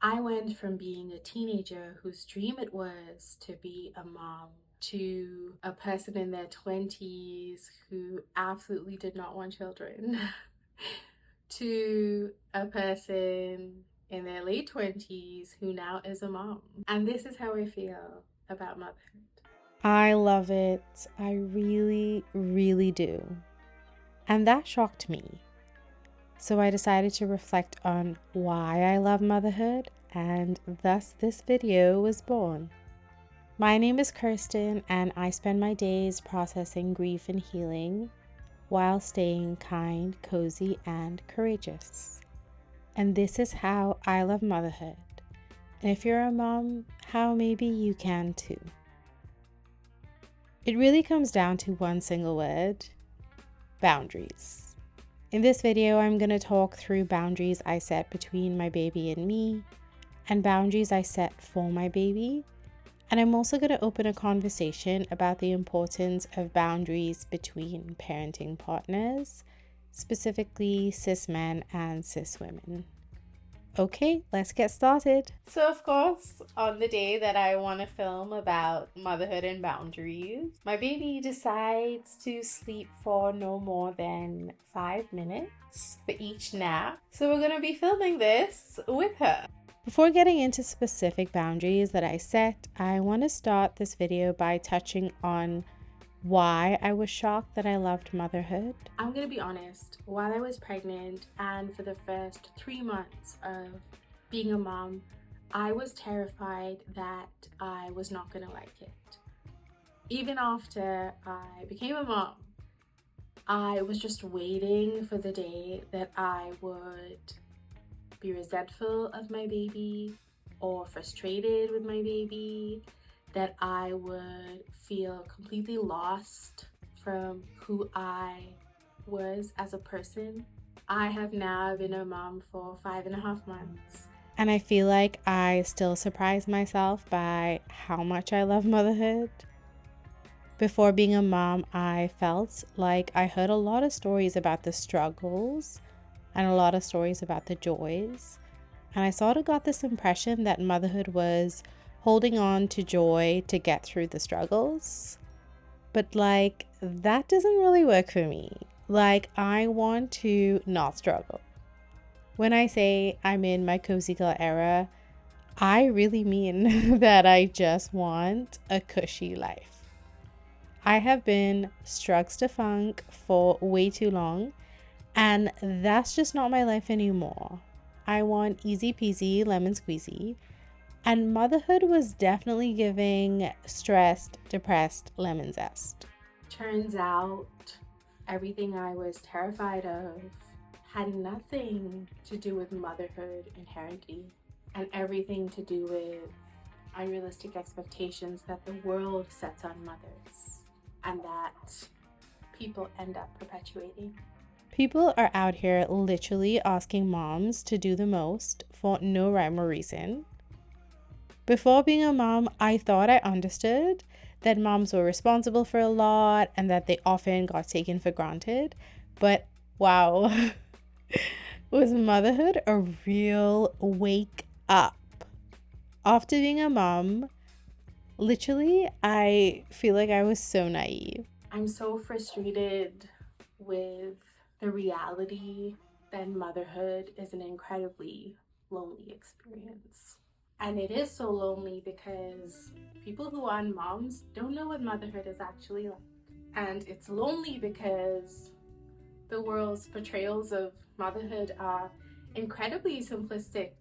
I went from being a teenager whose dream it was to be a mom to a person in their 20s who absolutely did not want children to a person in their late 20s who now is a mom. And this is how I feel about motherhood. I love it. I really, really do. And that shocked me. So I decided to reflect on why I love motherhood, and thus this video was born. My name is Kirsten, and I spend my days processing grief and healing while staying kind, cozy, and courageous. And this is how I love motherhood. And if you're a mom, how maybe you can too. It really comes down to one single word: boundaries. In this video, I'm going to talk through boundaries I set between my baby and me, and boundaries I set for my baby. And I'm also going to open a conversation about the importance of boundaries between parenting partners, specifically cis men and cis women. Okay, let's get started. So, of course, on the day that I want to film about motherhood and boundaries, my baby decides to sleep for no more than 5 minutes for each nap. So, we're going to be filming this with her. Before getting into specific boundaries that I set, I want to start this video by touching on why I was shocked that I loved motherhood. I'm gonna be honest, while I was pregnant and for the first 3 months of being a mom, I was terrified that I was not gonna like it. Even after I became a mom, I was just waiting for the day that I would be resentful of my baby or frustrated with my baby, that I would feel completely lost from who I was as a person. I have now been a mom for 5.5 months. And I feel like I still surprise myself by how much I love motherhood. Before being a mom, I felt like I heard a lot of stories about the struggles and a lot of stories about the joys. And I sort of got this impression that motherhood was holding on to joy to get through the struggles. But that doesn't really work for me. I want to not struggle. When I say I'm in my cozy girl era, I really mean that I just want a cushy life. I have been struggles to funk for way too long, and that's just not my life anymore. I want easy peasy lemon squeezy, and motherhood was definitely giving stressed, depressed lemon zest. Turns out everything I was terrified of had nothing to do with motherhood inherently, and everything to do with unrealistic expectations that the world sets on mothers and that people end up perpetuating. People are out here literally asking moms to do the most for no rhyme or reason. Before being a mom, I thought I understood that moms were responsible for a lot and that they often got taken for granted. But wow, was motherhood a real wake up? After being a mom, literally, I feel like I was so naive. I'm so frustrated with the reality that motherhood is an incredibly lonely experience. And it is so lonely because people who aren't moms don't know what motherhood is actually like. And it's lonely because the world's portrayals of motherhood are incredibly simplistic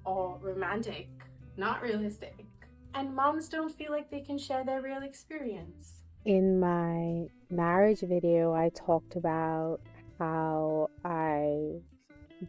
or romantic, not realistic. And moms don't feel like they can share their real experience. In my marriage video, I talked about how I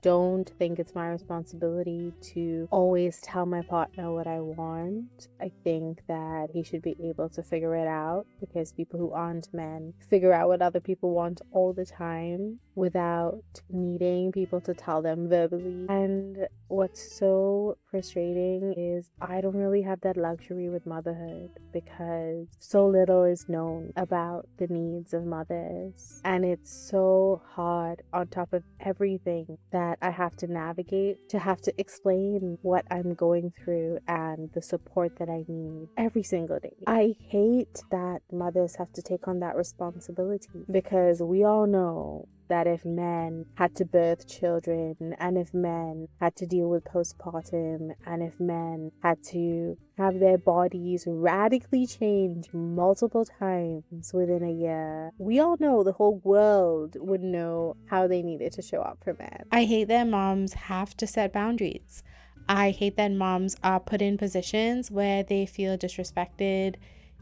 don't think it's my responsibility to always tell my partner what I want. I think that he should be able to figure it out, because people who aren't men figure out what other people want all the time without needing people to tell them verbally. And what's so frustrating is I don't really have that luxury with motherhood, because so little is known about the needs of mothers, and it's so hard on top of everything that that I have to navigate, to have to explain what I'm going through and the support that I need every single day. I hate that mothers have to take on that responsibility, because we all know that if men had to birth children, and if men had to deal with postpartum, and if men had to have their bodies radically change multiple times within a year, we all know the whole world would know how they needed to show up for men. I hate that moms have to set boundaries. I hate that moms are put in positions where they feel disrespected,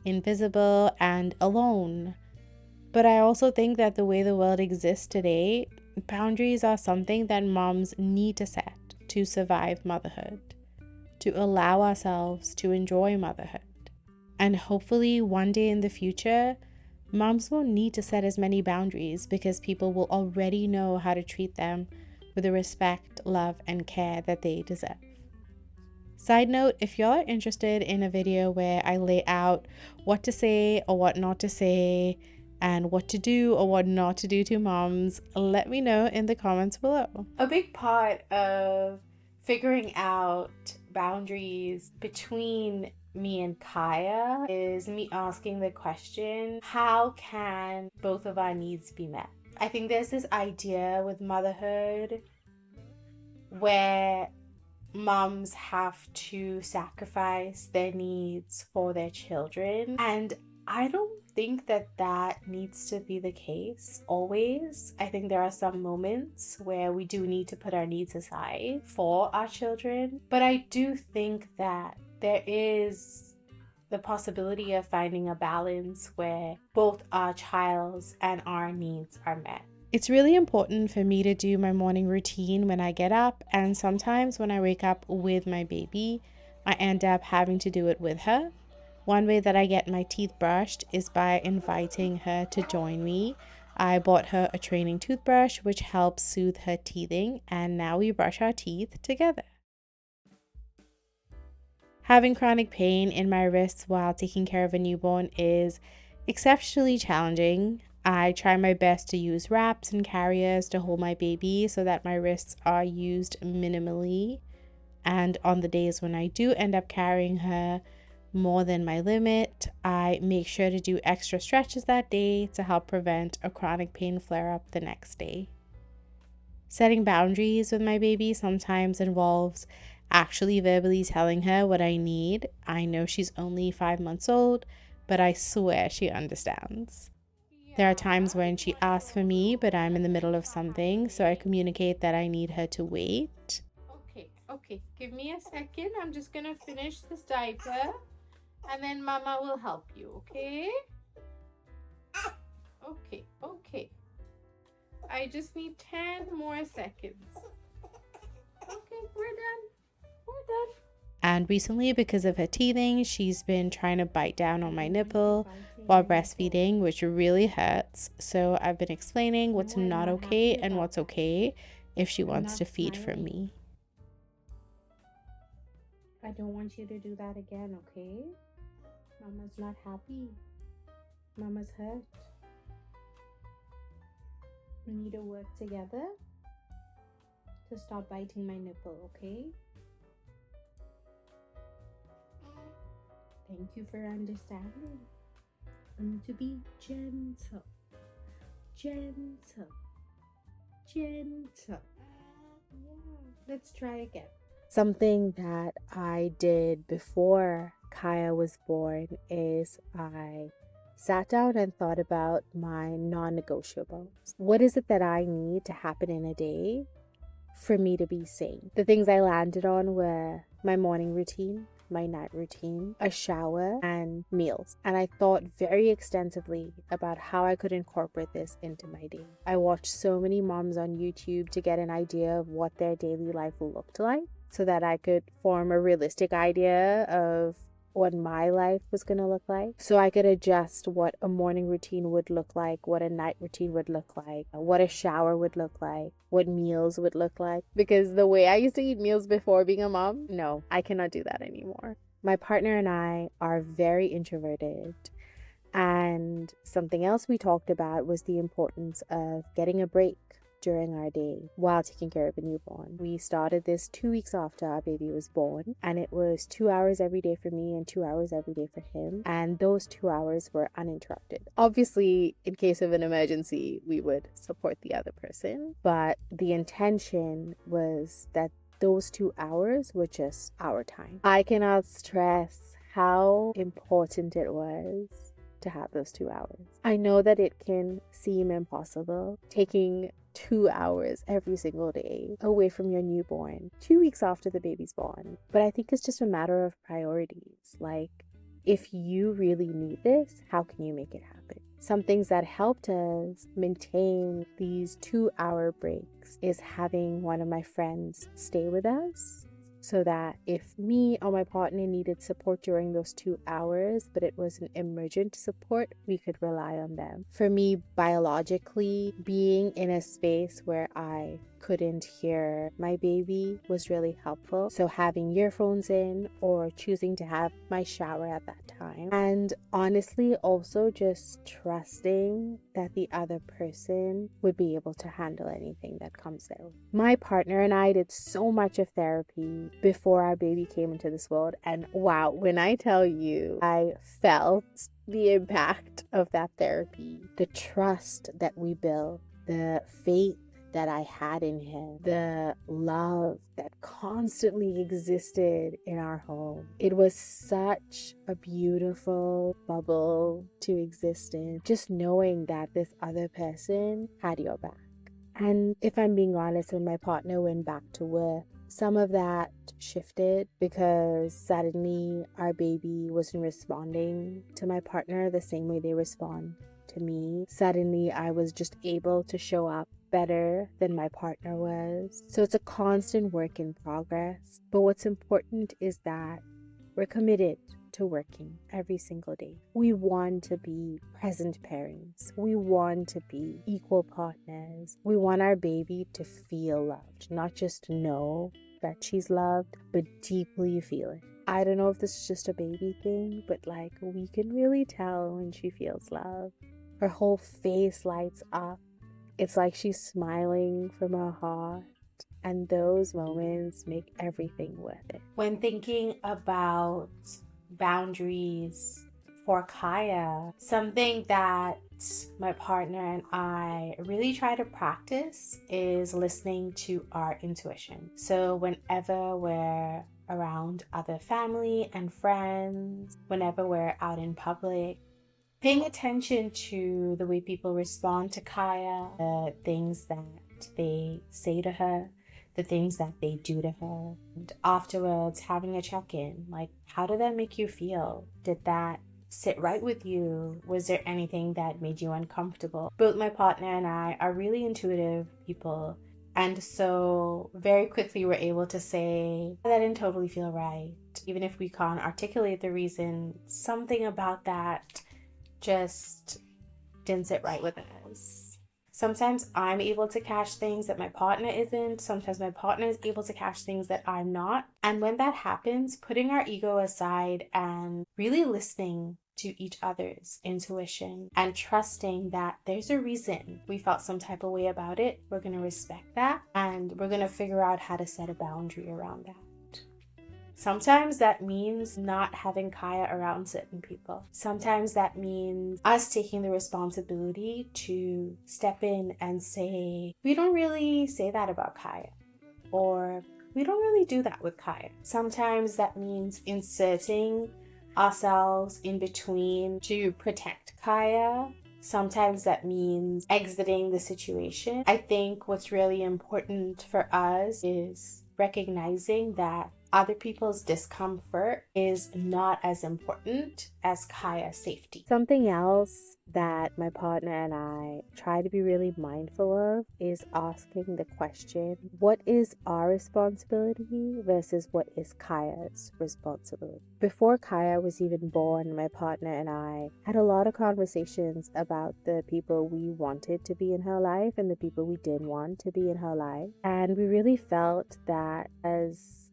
invisible, and alone. But I also think that the way the world exists today, boundaries are something that moms need to set to survive motherhood, to allow ourselves to enjoy motherhood. And hopefully one day in the future, moms won't need to set as many boundaries, because people will already know how to treat them with the respect, love, and care that they deserve. Side note, if y'all are interested in a video where I lay out what to say or what not to say, and what to do or what not to do to moms, let me know in the comments below. A big part of figuring out boundaries between me and Kaya is me asking the question, how can both of our needs be met? I think there's this idea with motherhood where moms have to sacrifice their needs for their children, and I don't think that needs to be the case always. I think there are some moments where we do need to put our needs aside for our children, but I do think that there is the possibility of finding a balance where both our child's and our needs are met. It's really important for me to do my morning routine when I get up, and sometimes when I wake up with my baby, I end up having to do it with her. One way that I get my teeth brushed is by inviting her to join me. I bought her a training toothbrush which helps soothe her teething, and now we brush our teeth together. Having chronic pain in my wrists while taking care of a newborn is exceptionally challenging. I try my best to use wraps and carriers to hold my baby so that my wrists are used minimally. And on the days when I do end up carrying her more than my limit, I make sure to do extra stretches that day to help prevent a chronic pain flare-up the next day. Setting boundaries with my baby sometimes involves actually verbally telling her what I need. I know she's only 5 months old, but I swear she understands. There are times when she asks for me, but I'm in the middle of something, so I communicate that I need her to wait. Okay, give me a second. I'm just gonna finish this diaper, and then Mama will help you, okay? Okay. I just need 10 more seconds. Okay, we're done. And recently, because of her teething, she's been trying to bite down on my nipple while breastfeeding, which really hurts. So I've been explaining what's not okay and what's okay if she wants to feed from me. I don't want you to do that again, okay? Mama's not happy. Mama's hurt. We need to work together to stop biting my nipple, okay? Thank you for understanding. I need to be gentle. Yeah, let's try again. Something that I did before Kaya was born is I sat down and thought about my non-negotiables. What is it that I need to happen in a day for me to be sane? The things I landed on were my morning routine, my night routine, a shower, and meals. And I thought very extensively about how I could incorporate this into my day. I watched so many moms on YouTube to get an idea of what their daily life looked like so that I could form a realistic idea of what my life was going to look like, so I could adjust what a morning routine would look like, what a night routine would look like, what a shower would look like, what meals would look like. Because the way I used to eat meals before being a mom, no, I cannot do that anymore. My partner and I are very introverted, and something else we talked about was the importance of getting a break during our day while taking care of a newborn. We started this 2 weeks after our baby was born, and it was 2 hours every day for me and 2 hours every day for him, and those 2 hours were uninterrupted. Obviously, in case of an emergency, we would support the other person, but the intention was that those 2 hours were just our time. I cannot stress how important it was to have those 2 hours. I know that it can seem impossible taking 2 hours every single day away from your newborn 2 weeks after the baby's born, but I think it's just a matter of priorities. Like, if you really need this, how can you make it happen? Some things that helped us maintain these 2-hour breaks is having one of my friends stay with us, so that if me or my partner needed support during those 2 hours, but it was an emergent support, we could rely on them. For me, biologically, being in a space where I couldn't hear my baby was really helpful. So having earphones in or choosing to have my shower at that time. And honestly, also just trusting that the other person would be able to handle anything that comes their way. My partner and I did so much of therapy before our baby came into this world. And wow, when I tell you, I felt the impact of that therapy, the trust that we built, the faith that I had in him, the love that constantly existed in our home. It was such a beautiful bubble to exist in, just knowing that this other person had your back. And if I'm being honest, when my partner went back to work, some of that shifted because suddenly our baby wasn't responding to my partner the same way they respond to me. Suddenly I was just able to show up better than my partner was. So it's a constant work in progress. But what's important is that we're committed to working every single day. We want to be present parents. We want to be equal partners. We want our baby to feel loved, not just know that she's loved, but deeply feel it. I don't know if this is just a baby thing, but like, we can really tell when she feels love. Her whole face lights up. It's like she's smiling from her heart, and those moments make everything worth it. When thinking about boundaries for Kaya, something that my partner and I really try to practice is listening to our intuition. So whenever we're around other family and friends, whenever we're out in public, paying attention to the way people respond to Kaya, the things that they say to her, the things that they do to her, and afterwards having a check-in, like, how did that make you feel? Did that sit right with you? Was there anything that made you uncomfortable? Both my partner and I are really intuitive people, and so very quickly we're able to say, that didn't totally feel right. Even if we can't articulate the reason, something about that just didn't sit right with us. Sometimes I'm able to catch things that my partner isn't. Sometimes my partner is able to catch things that I'm not. And when that happens, putting our ego aside and really listening to each other's intuition and trusting that there's a reason we felt some type of way about it. We're going to respect that, and we're going to figure out how to set a boundary around that. Sometimes that means not having Kaya around certain people. Sometimes that means us taking the responsibility to step in and say, we don't really say that about Kaya, or we don't really do that with Kaya. Sometimes that means inserting ourselves in between to protect Kaya. Sometimes that means exiting the situation. I think what's really important for us is recognizing that other people's discomfort is not as important as Kaya's safety. Something else that my partner and I try to be really mindful of is asking the question, what is our responsibility versus what is Kaya's responsibility? Before Kaya was even born, my partner and I had a lot of conversations about the people we wanted to be in her life and the people we didn't want to be in her life. And we really felt that as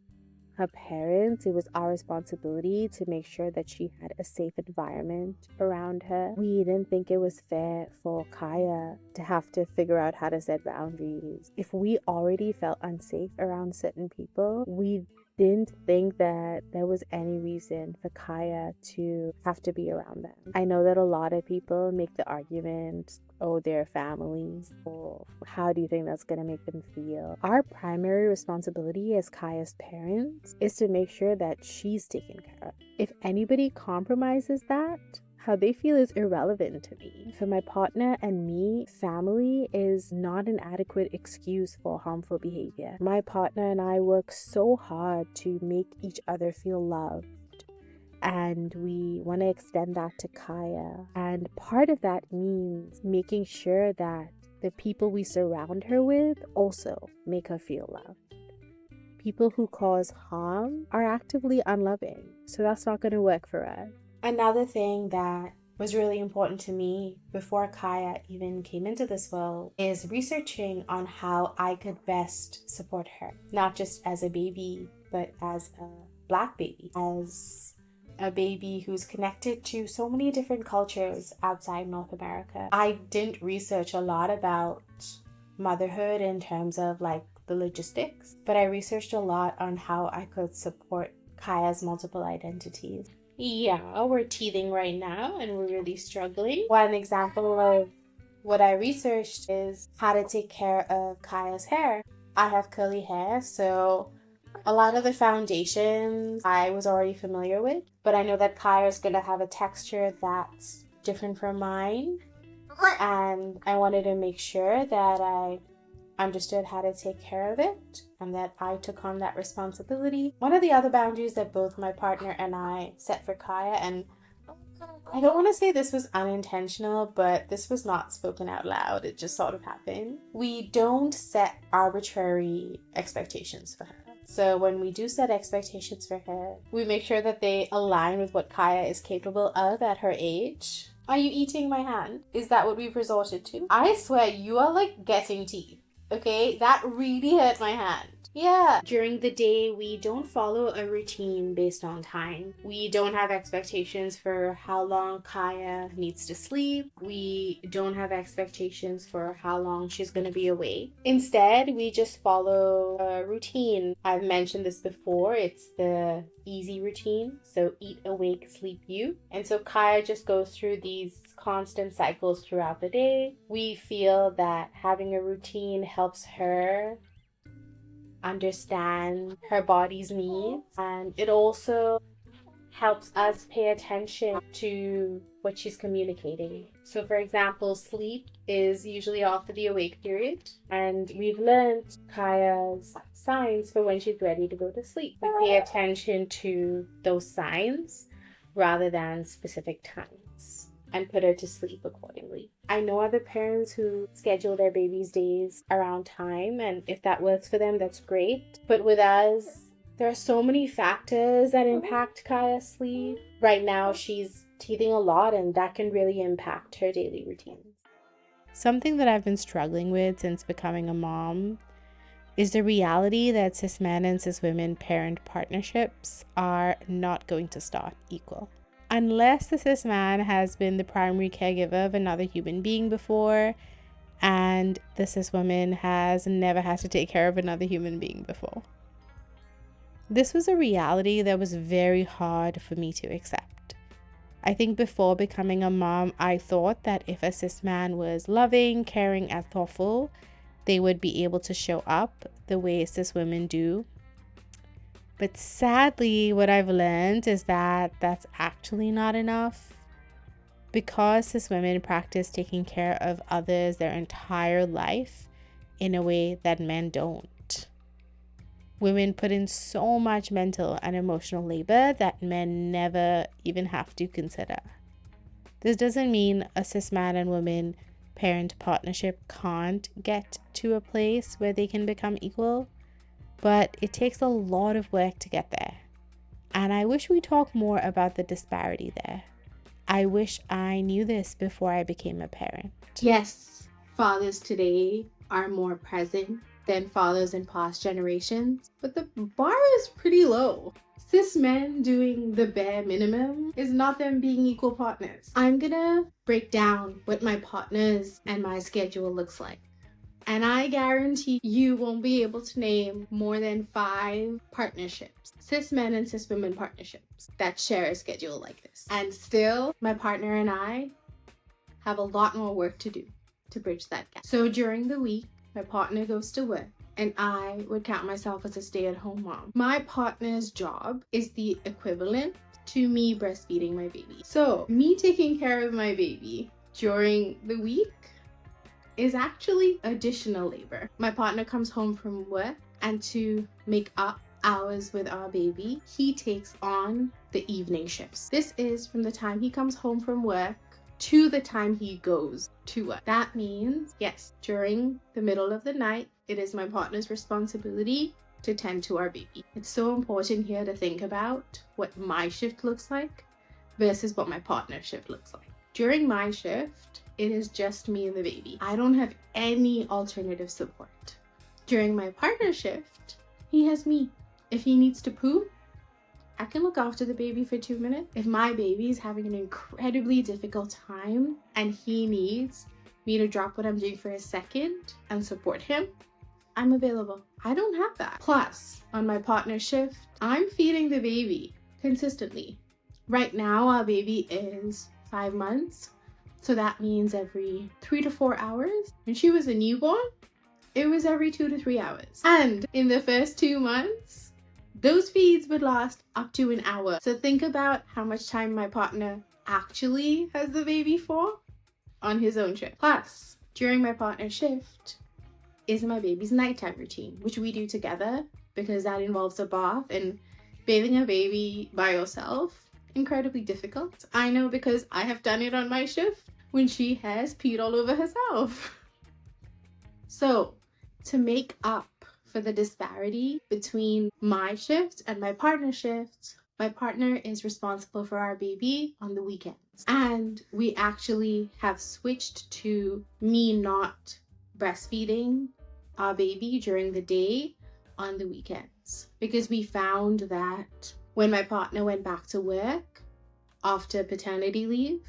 her parents, it was our responsibility to make sure that she had a safe environment around her. We didn't think it was fair for Kaya to have to figure out how to set boundaries. If we already felt unsafe around certain people, we didn't think that there was any reason for Kaya to have to be around them. I know that a lot of people make the argument, oh, they're family, or how do you think that's going to make them feel? Our primary responsibility as Kaya's parents is to make sure that she's taken care of. If anybody compromises that, how they feel is irrelevant to me. For my partner and me, family is not an adequate excuse for harmful behavior. My partner and I work so hard to make each other feel loved, and we want to extend that to Kaya. And part of that means making sure that the people we surround her with also make her feel loved. People who cause harm are actively unloving, so that's not going to work for us. Another thing that was really important to me before Kaya even came into this world is researching on how I could best support her, not just as a baby, but as a Black baby, as a baby who's connected to so many different cultures outside North America. I didn't research a lot about motherhood in terms of like the logistics, but I researched a lot on how I could support Kaya's multiple identities. Yeah, we're teething right now and we're really struggling. One example of what I researched is how to take care of Kaya's hair. I have curly hair, so a lot of the foundations I was already familiar with, but I know that Kaya's gonna have a texture that's different from mine, and I wanted to make sure that I understood how to take care of it and that I took on that responsibility. One of the other boundaries that both my partner and I set for Kaya, and I don't want to say this was unintentional, but this was not spoken out loud. It just sort of happened. We don't set arbitrary expectations for her. So when we do set expectations for her, we make sure that they align with what Kaya is capable of at her age. Are you eating my hand? Is that what we've resorted to? I swear you are like getting teeth. Okay, that really hurt my hand. Yeah. During the day, we don't follow a routine based on time. We don't have expectations for how long Kaya needs to sleep. We don't have expectations for how long she's going to be awake. Instead, we just follow a routine. I've mentioned this before. It's the easy routine. So eat, awake, sleep, you. And so Kaya just goes through these constant cycles throughout the day. We feel that having a routine helps her understand her body's needs, and it also helps us pay attention to what she's communicating. So for example, sleep is usually after the awake period, and we've learned Kaya's signs for when she's ready to go to sleep. We pay attention to those signs rather than specific times and put her to sleep accordingly. I know other parents who schedule their babies' days around time, and if that works for them, that's great. But with us, there are so many factors that impact Kaya's sleep. Right now, she's teething a lot, and that can really impact her daily routines. Something that I've been struggling with since becoming a mom is the reality that cis men and cis women parent partnerships are not going to start equal. Unless the cis man has been the primary caregiver of another human being before, and the cis woman has never had to take care of another human being before. This was a reality that was very hard for me to accept. I think before becoming a mom, I thought that if a cis man was loving, caring, and thoughtful, they would be able to show up the way cis women do. But sadly, what I've learned is that that's actually not enough. Because cis women practice taking care of others their entire life in a way that men don't. Women put in so much mental and emotional labor that men never even have to consider. This doesn't mean a cis man and woman parent partnership can't get to a place where they can become equal. But it takes a lot of work to get there. And I wish we talked more about the disparity there. I wish I knew this before I became a parent. Yes, fathers today are more present than fathers in past generations, but the bar is pretty low. Cis men doing the bare minimum is not them being equal partners. I'm gonna break down what my partners and my schedule looks like. And I guarantee you won't be able to name more than 5 partnerships, cis men and cis women partnerships, that share a schedule like this. And still, my partner and I have a lot more work to do to bridge that gap. So during the week, my partner goes to work, and I would count myself as a stay-at-home mom. My partner's job is the equivalent to me breastfeeding my baby. So me taking care of my baby during the week is actually additional labor. My partner comes home from work, and to make up hours with our baby, he takes on the evening shifts. This is from the time he comes home from work to the time he goes to work. That means, yes, during the middle of the night, it is my partner's responsibility to tend to our baby. It's so important here to think about what my shift looks like versus what my partner's shift looks like. During my shift, it is just me and the baby. I don't have any alternative support. During my partner shift, he has me. If he needs to poo, I can look after the baby for 2 minutes. If my baby is having an incredibly difficult time and he needs me to drop what I'm doing for a second and support him, I'm available. I don't have that. Plus, on my partner shift, I'm feeding the baby consistently. Right now, our baby is 5 months. So that means every 3 to 4 hours. When she was a newborn, it was every 2 to 3 hours. And in the first 2 months, those feeds would last up to an hour. So think about how much time my partner actually has the baby for on his own shift. Plus, during my partner shift is my baby's nighttime routine, which we do together because that involves a bath, and bathing a baby by yourself, incredibly difficult. I know because I have done it on my shift when she has peed all over herself. So, to make up for the disparity between my shift and my partner shift, my partner is responsible for our baby on the weekends. And we actually have switched to me not breastfeeding our baby during the day on the weekends, because we found that when my partner went back to work after paternity leave,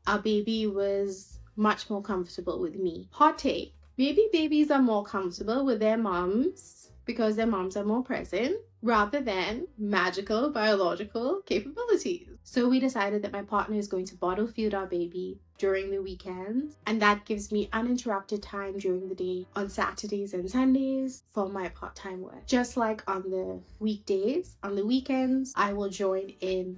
our baby was much more comfortable with me. Hot take, maybe babies are more comfortable with their moms because their moms are more present rather than magical biological capabilities. So we decided that my partner is going to bottle feed our baby during the weekends, and that gives me uninterrupted time during the day on Saturdays and Sundays for my part-time work. Just like on the weekdays, on the weekends, I will join in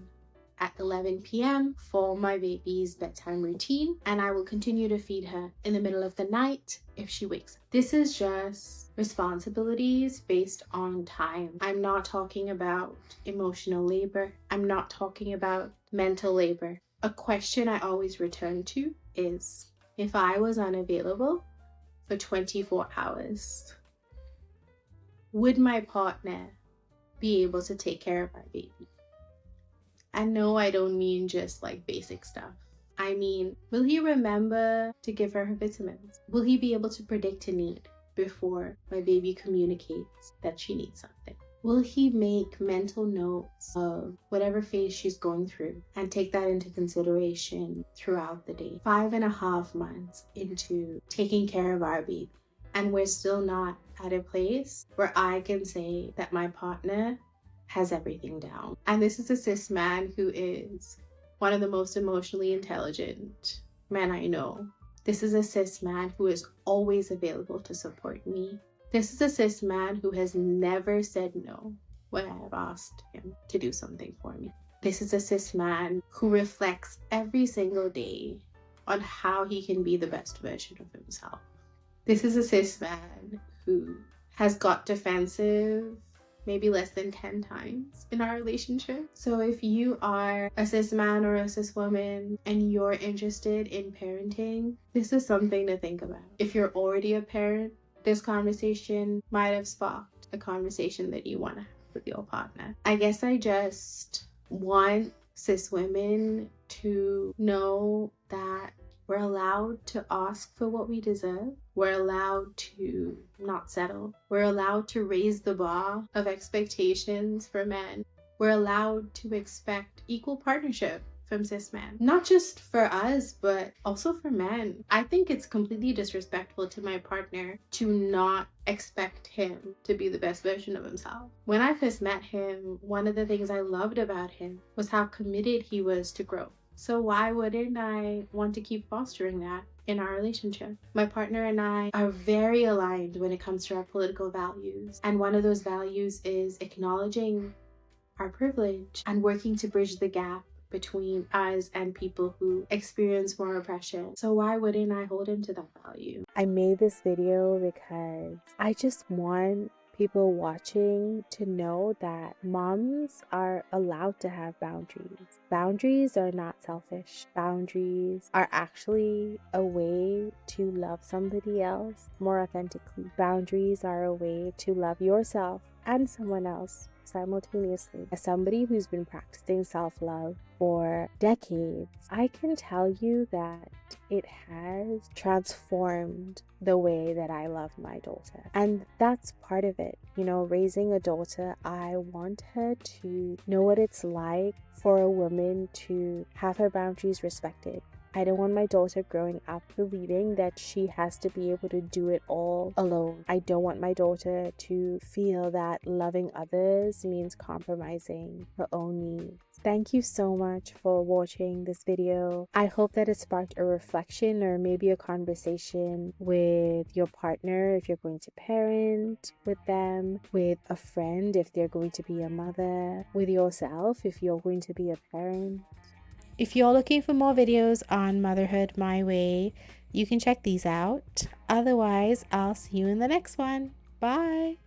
at 11 p.m. for my baby's bedtime routine, and I will continue to feed her in the middle of the night if she wakes up. This is just responsibilities based on time. I'm not talking about emotional labor. I'm not talking about mental labor. A question I always return to is, if I was unavailable for 24 hours, would my partner be able to take care of our baby? And no, I don't mean just like basic stuff. I mean, will he remember to give her vitamins? Will he be able to predict a need before my baby communicates that she needs something? Will he make mental notes of whatever phase she's going through and take that into consideration throughout the day? 5.5 months into taking care of our baby, and we're still not at a place where I can say that my partner has everything down. And this is a cis man who is one of the most emotionally intelligent men I know. This is a cis man who is always available to support me. This is a cis man who has never said no when I have asked him to do something for me. This is a cis man who reflects every single day on how he can be the best version of himself. This is a cis man who has got defensive maybe less than 10 times in our relationship. So if you are a cis man or a cis woman and you're interested in parenting, this is something to think about. If you're already a parent, this conversation might have sparked a conversation that you want to have with your partner. I guess I just want cis women to know that We're allowed to ask for what we deserve. We're allowed to not settle. We're allowed to raise the bar of expectations for men. We're allowed to expect equal partnership from cis men. Not just for us, but also for men. I think it's completely disrespectful to my partner to not expect him to be the best version of himself. When I first met him, one of the things I loved about him was how committed he was to growth. So why wouldn't I want to keep fostering that in our relationship? My partner and I are very aligned when it comes to our political values. And one of those values is acknowledging our privilege and working to bridge the gap between us and people who experience more oppression. So why wouldn't I hold him to that value? I made this video because I just want people watching to know that moms are allowed to have boundaries. Boundaries are not selfish. Boundaries are actually a way to love somebody else more authentically. Boundaries are a way to love yourself and someone else simultaneously. As somebody who's been practicing self-love for decades, I can tell you that it has transformed the way that I love my daughter. And that's part of it. You know, raising a daughter, I want her to know what it's like for a woman to have her boundaries respected. I don't want my daughter growing up believing that she has to be able to do it all alone. I don't want my daughter to feel that loving others means compromising her own needs. Thank you so much for watching this video. I hope that it sparked a reflection or maybe a conversation with your partner if you're going to parent with them, with a friend if they're going to be a mother, with yourself if you're going to be a parent. If you're looking for more videos on motherhood my way, you can check these out. Otherwise, I'll see you in the next one. Bye.